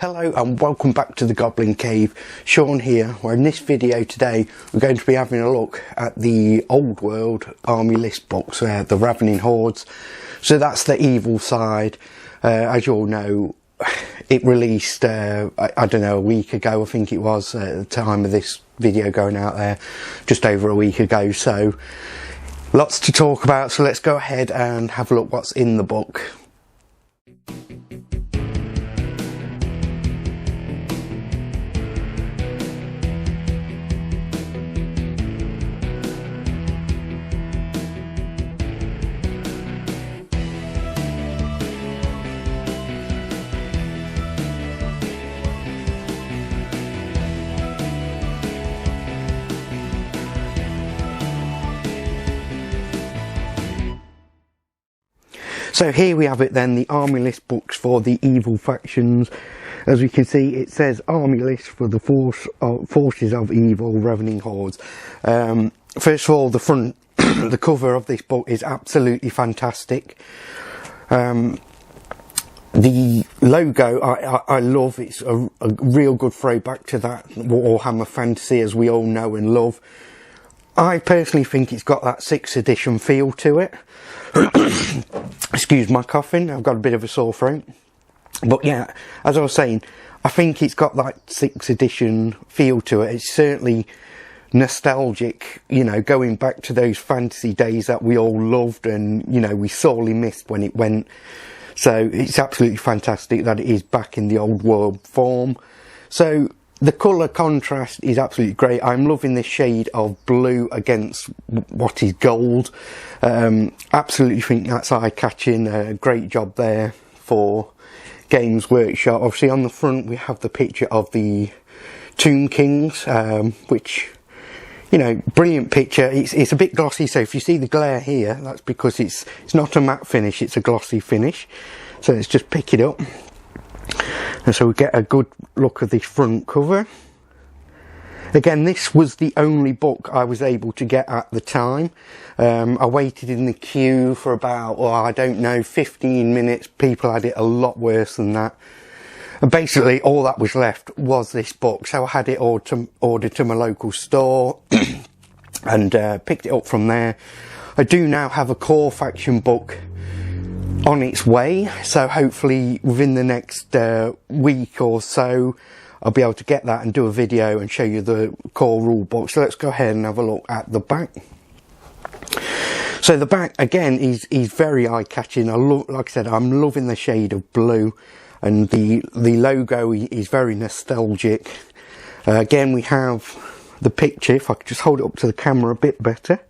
Hello and welcome back to the Goblin Cave. Sean here, where in this video today we're going to be having a look at the old world army list books, the Ravening Hordes. So that's the evil side. As you all know, it released, I don't know, a week ago I think it was, at the time of this video going out there, just over a week ago. So lots to talk about, so let's go ahead and have a look what's in the book. So here we have it then, the army list books for the evil factions. As we can see, it says army list for the forces of evil, Ravening Hordes. First of all, the front, the cover of this book is absolutely fantastic. The logo I love. It's a real good throwback to that Warhammer Fantasy, as we all know and love. I personally think it's got that 6th edition feel to it. Excuse my coughing, I've got a bit of a sore throat. But yeah, as I was saying, I think it's got that 6th edition feel to it. It's certainly nostalgic, you know, going back to those fantasy days that we all loved and, you know, we sorely missed when it went. So it's absolutely fantastic that it is back in the old world form. So the colour contrast is absolutely great. I'm loving this shade of blue against what is gold. Absolutely think that's eye-catching. Great job there for Games Workshop. Obviously on the front we have the picture of the Tomb Kings, which, you know, brilliant picture. It's a bit glossy, so if you see the glare here, that's because it's not a matte finish, it's a glossy finish. So let's just pick it up. And so we get a good look at this front cover. Again, this was the only book I was able to get at the time. I waited in the queue for about, I don't know, 15 minutes. People had it a lot worse than that. And basically all that was left was this book. So I had it ordered to my local store and picked it up from there. I do now have a core faction book on its way, so hopefully within the next week or so I'll be able to get that and do a video and show you the core rule book. So let's go ahead and have a look at the back. So the back again is very eye-catching. Like I said, I'm loving the shade of blue, and the logo is very nostalgic. Again, we have the picture, if I could just hold it up to the camera a bit better,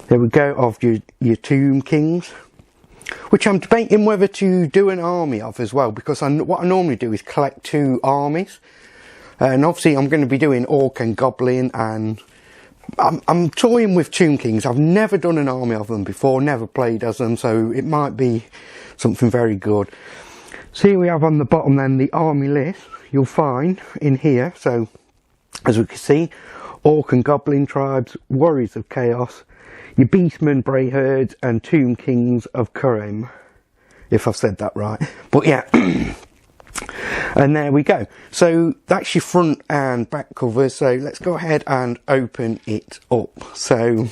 there we go, of your Tomb Kings, which I'm debating whether to do an army of as well, because what I normally do is collect 2 armies, and obviously I'm going to be doing Orc and Goblin, and I'm toying with Tomb Kings. I've never done an army of them before, never played as them, so it might be something very good. So here we have on the bottom then the army list you'll find in here. So as we can see, Orc and Goblin tribes, Warriors of Chaos, your Beastmen Brayherds and Tomb Kings of Khemri, if I've said that right. But yeah, and there we go. So that's your front and back cover. So let's go ahead and open it up. So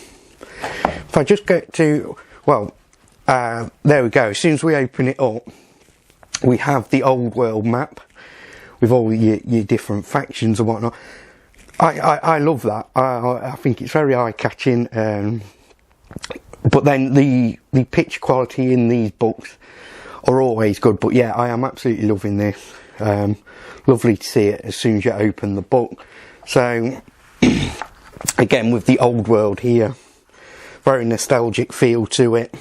if I just go to, well, there we go. As soon as we open it up, we have the old world map with all your different factions and whatnot. I love that. I think it's very eye-catching. But then the picture quality in these books are always good. But yeah, I am absolutely loving this. Lovely to see it as soon as you open the book. So again, with the old world here, very nostalgic feel to it.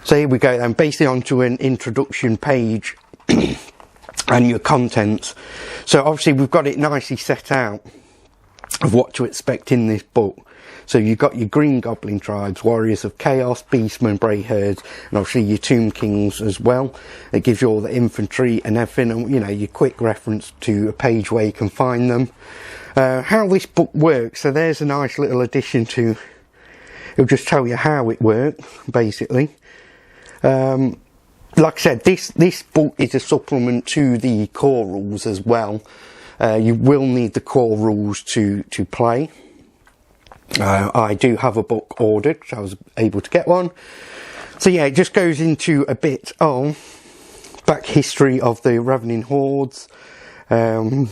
So here we go then, basically onto an introduction page and your contents. So obviously we've got it nicely set out of what to expect in this book. So you've got your Green Goblin tribes, Warriors of Chaos, Beastmen Brayherds, and obviously your Tomb Kings as well. It gives you all the infantry and everything, and you know, your quick reference to a page where you can find them. How this book works, so there's a nice little addition to, it'll just tell you how it works, basically. like I said, this book is a supplement to the core rules as well. You will need the core rules to play. I do have a book ordered, so I was able to get one. So yeah, it just goes into a bit of back history of the Ravening Hordes. Here we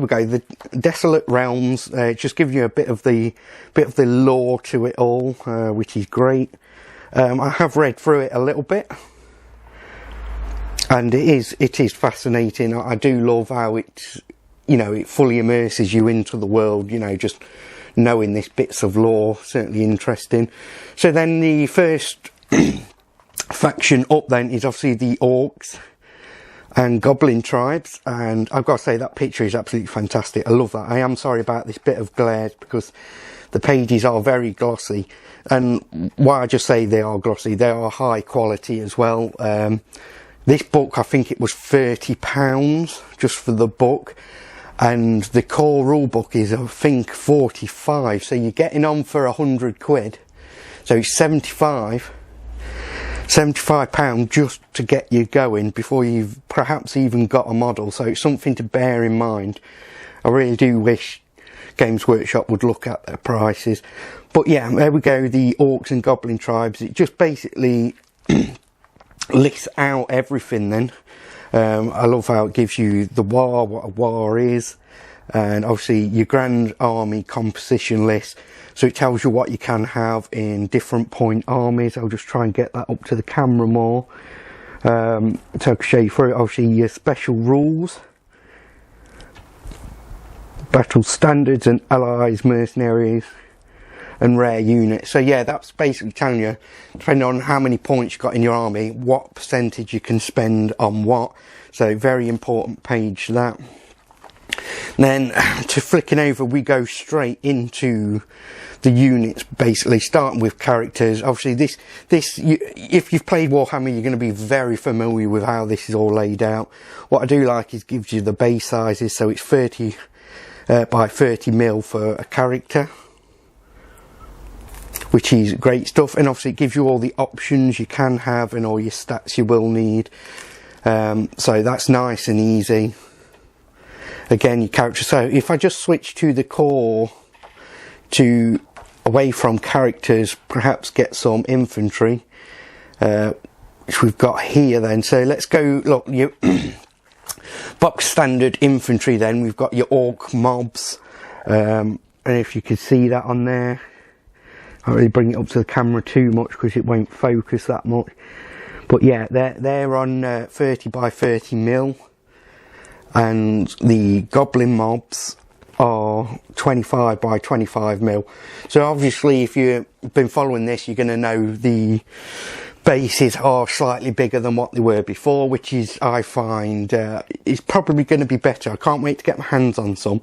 go. The Desolate Realms. Just give you a bit of the lore to it all, which is great. I have read through it a little bit, and it is fascinating. I do love how it fully immerses you into the world. Just knowing this bits of lore, certainly interesting. So then the first faction up then is obviously the Orcs and Goblin tribes, and I've got to say that picture is absolutely fantastic. I love that. I am sorry about this bit of glare because the pages are very glossy, and why I just say they are glossy, they are high quality as well. This book, I think it was £30 just for the book, and the core rule book is I think 45, so you're getting on for £100, so it's £75 just to get you going before you've perhaps even got a model, so it's something to bear in mind. I really do wish Games Workshop would look at their prices. But yeah, there we go, the Orcs and Goblin tribes. It just basically lists out everything then. I love how it gives you the war, what a war is, and obviously your grand army composition list. So it tells you what you can have in different point armies. I'll just try and get that up to the camera more. So I can show you through it. Obviously your special rules, battle standards and allies, mercenaries and rare units. So yeah, that's basically telling you, depending on how many points you've got in your army, what percentage you can spend on what. So very important page, that. Then to flicking over, we go straight into the units, basically starting with characters. Obviously if you've played Warhammer, you're going to be very familiar with how this is all laid out. What I do like is gives you the base sizes, so it's 30 by 30 mil for a character, which is great stuff. And obviously it gives you all the options you can have and all your stats you will need, so that's nice and easy. Again, your character. So if I just switch to the core, to away from characters, perhaps get some infantry, which we've got here then. So let's go, look, you box standard infantry then. We've got your orc mobs, and if you can see that on there, I don't really bring it up to the camera too much because it won't focus that much. But yeah, they're on 30 by 30 mil. And the goblin mobs are 25 by 25 mil. So obviously if you've been following this, you're going to know the bases are slightly bigger than what they were before, which is, I find, is probably going to be better. I can't wait to get my hands on some.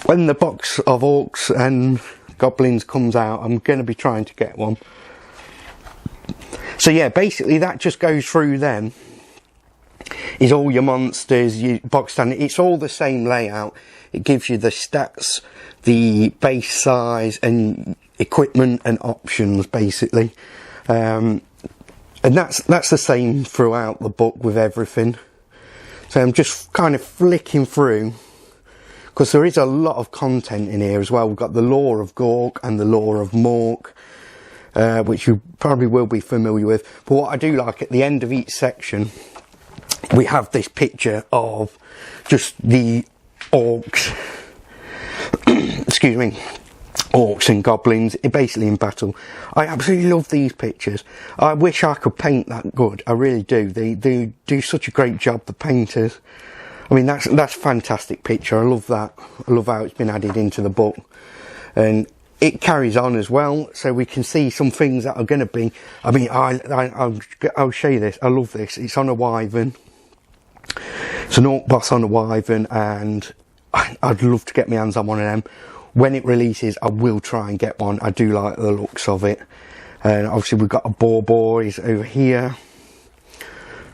When the box of Orcs and Goblins comes out, I'm going to be trying to get one. So yeah, basically that just goes through them. Is all your monsters, your box standard, it's all the same layout. It gives you the stats, the base size and equipment and options basically. And that's the same throughout the book with everything. So I'm just kind of flicking through, because there is a lot of content in here as well. We've got the lore of Gork and the lore of Mork, which you probably will be familiar with. But what I do like, at the end of each section, we have this picture of just the orcs, excuse me, orcs and goblins, basically in battle. I absolutely love these pictures. I wish I could paint that good. I really do. They do such a great job, the painters. I mean, that's a fantastic picture. I love that. I love how it's been added into the book. And it carries on as well, so we can see some things that are going to be, I mean, I'll show you this. I love this. It's on a wyvern. It's an orc boss on a wyvern, and I'd love to get my hands on one of them. When it releases, I will try and get one. I do like the looks of it. And obviously we've got a boar boys over here.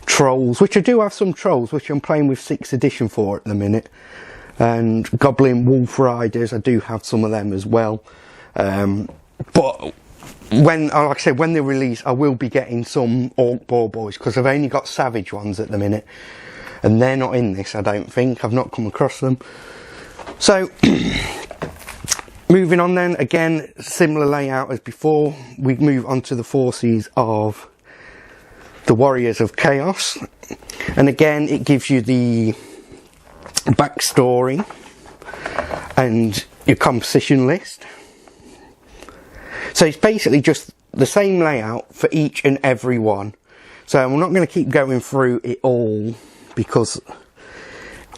Trolls, which I do have some trolls, which I'm playing with 6th edition for at the minute. And goblin wolf riders, I do have some of them as well. But when, like I said, when they release, I will be getting some Orc Boar Boys, because I've only got Savage ones at the minute, and they're not in this, I don't think. I've not come across them. So, moving on then, again, similar layout as before. We move on to the forces of the Warriors of Chaos. And again, it gives you the backstory and your composition list. So it's basically just the same layout for each and every one. So I'm not going to keep going through it all, because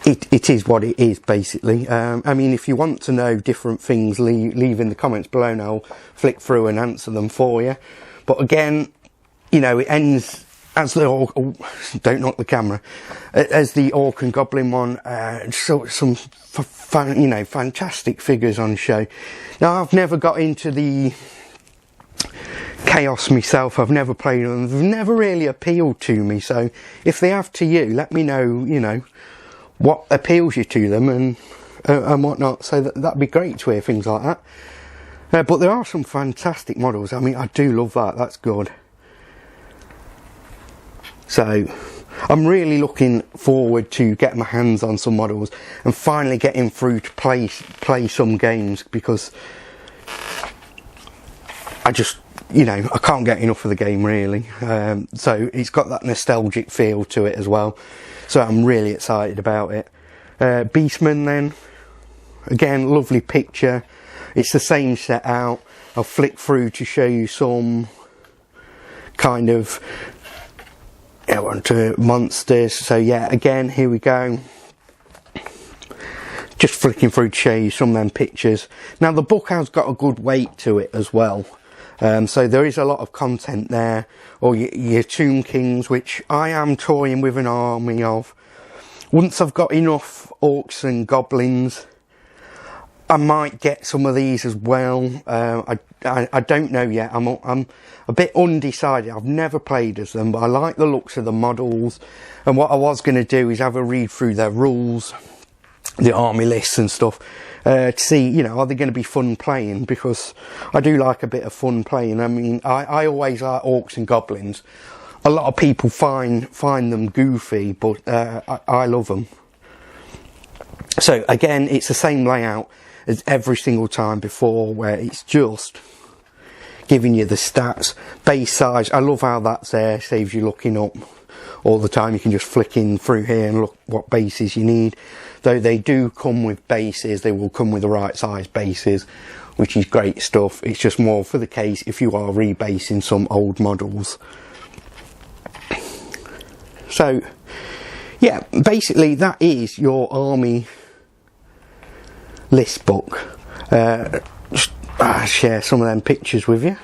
it is what it is, basically. I mean, if you want to know different things, leave in the comments below and I'll flick through and answer them for you. But again, you know, it ends as the Orc, oh, don't knock the camera, as the Orc and Goblin one. So some you know, fantastic figures on show. Now, I've never got into the Chaos myself. I've never played them. They've never really appealed to me. So if they have to you, let me know, you know, what appeals you to them and whatnot. So that'd be great to hear things like that. But there are some fantastic models. I mean, I do love that. That's good. So I'm really looking forward to getting my hands on some models and finally getting through to play some games, because I just, you know, I can't get enough of the game, really. So it's got that nostalgic feel to it as well. So I'm really excited about it. Beastmen then, again, lovely picture. It's the same set out. I'll flick through to show you some kind of onto monsters. So yeah, again, here we go. Just flicking through to show you some of them pictures. Now, the book has got a good weight to it as well. So there is a lot of content there, or your Tomb Kings, which I am toying with an army of. Once I've got enough Orcs and Goblins, I might get some of these as well. I don't know yet. I'm a bit undecided. I've never played as them, but I like the looks of the models. And what I was going to do is have a read through their rules, the army lists and stuff, to see, you know, are they going to be fun playing? Because I do like a bit of fun playing. I mean, I always like Orcs and Goblins. A lot of people find them goofy, but I love them. So again, it's the same layout as every single time before, where it's just giving you the stats, base size. I love how that's there, saves you looking up all the time. You can just flick in through here and look what bases you need. Though they do come with bases, they will come with the right size bases, which is great stuff. It's just more for the case if you are rebasing some old models. So yeah, basically that is your army list book. I'll share some of them pictures with you,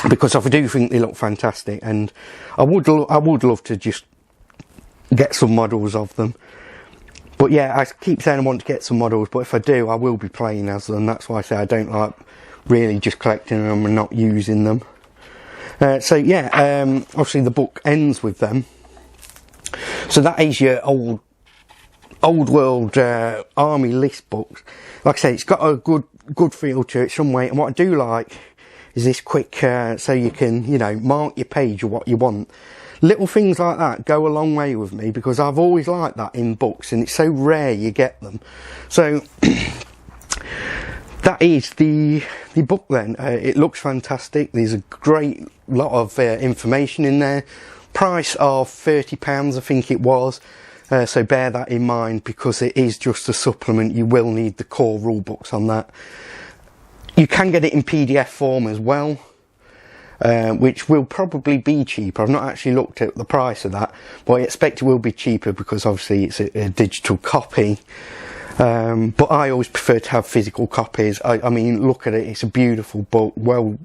because I do think they look fantastic, and I would love to just get some models of them. But yeah, I keep saying I want to get some models, but if I do, I will be playing as them. That's why I say I don't like really just collecting them and not using them. So yeah, obviously the book ends with them. So that is your old world army list book. Like I say, it's got a good feel to it some way. And what I do like is this quick, so you can, you know, mark your page of what you want. Little things like that go a long way with me, because I've always liked that in books, and it's so rare you get them. So that is the book then. It looks fantastic. There's a great lot of information in there. Price of £30, I think it was. So bear that in mind, because it is just a supplement. You will need the core rule books on that. You can get it in PDF form as well, which will probably be cheaper. I've not actually looked at the price of that, but I expect it will be cheaper, because obviously it's a digital copy. But I always prefer to have physical copies. I mean, look at it. It's a beautiful book, well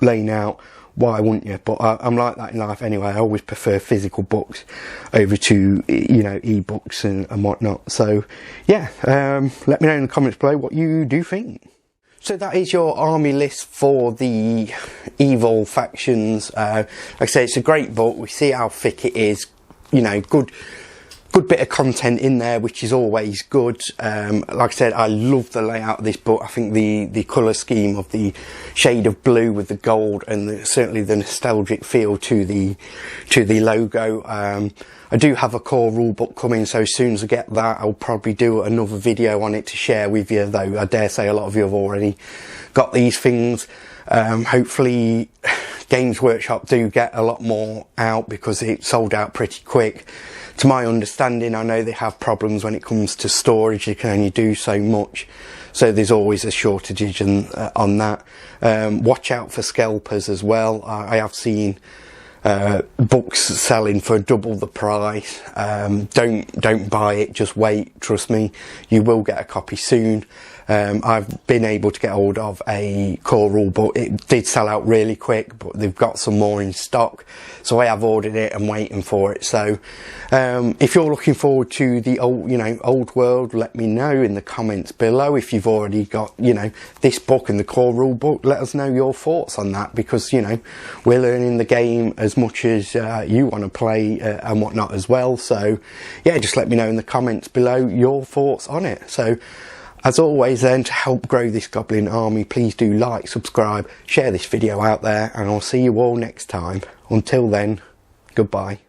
laid out. Why wouldn't you? But I'm like that in life anyway. I always prefer physical books over to, you know, ebooks and whatnot. So yeah, let me know in the comments below what you do think. So that is your army list for the evil factions. Like I say, it's a great book. We see how thick it is. You know, good good bit of content in there, which is always good. Like I said, I love the layout of this book. I think the colour scheme of the shade of blue with the gold, and certainly the nostalgic feel to the logo. I do have a core rulebook coming, so as soon as I get that, I'll probably do another video on it to share with you, though I dare say a lot of you have already got these things. Hopefully Games Workshop do get a lot more out, because it sold out pretty quick. To my understanding, I know they have problems when it comes to storage. You can only do so much, so there's always a shortage on that. Watch out for scalpers as well. I have seen books selling for double the price. Don't buy it, just wait. Trust me, you will get a copy soon. I've been able to get hold of a core rule book. It did sell out really quick, but they've got some more in stock, so I have ordered it and waiting for it. So if you're looking forward to the old world, let me know in the comments below. If you've already got this book and the core rule book, let us know your thoughts on that, because we're learning the game as much as you want to play and whatnot as well. So yeah, just let me know in the comments below your thoughts on it. So as always then, to help grow this Goblin army, please do like, subscribe, share this video out there, and I'll see you all next time. Until then, goodbye.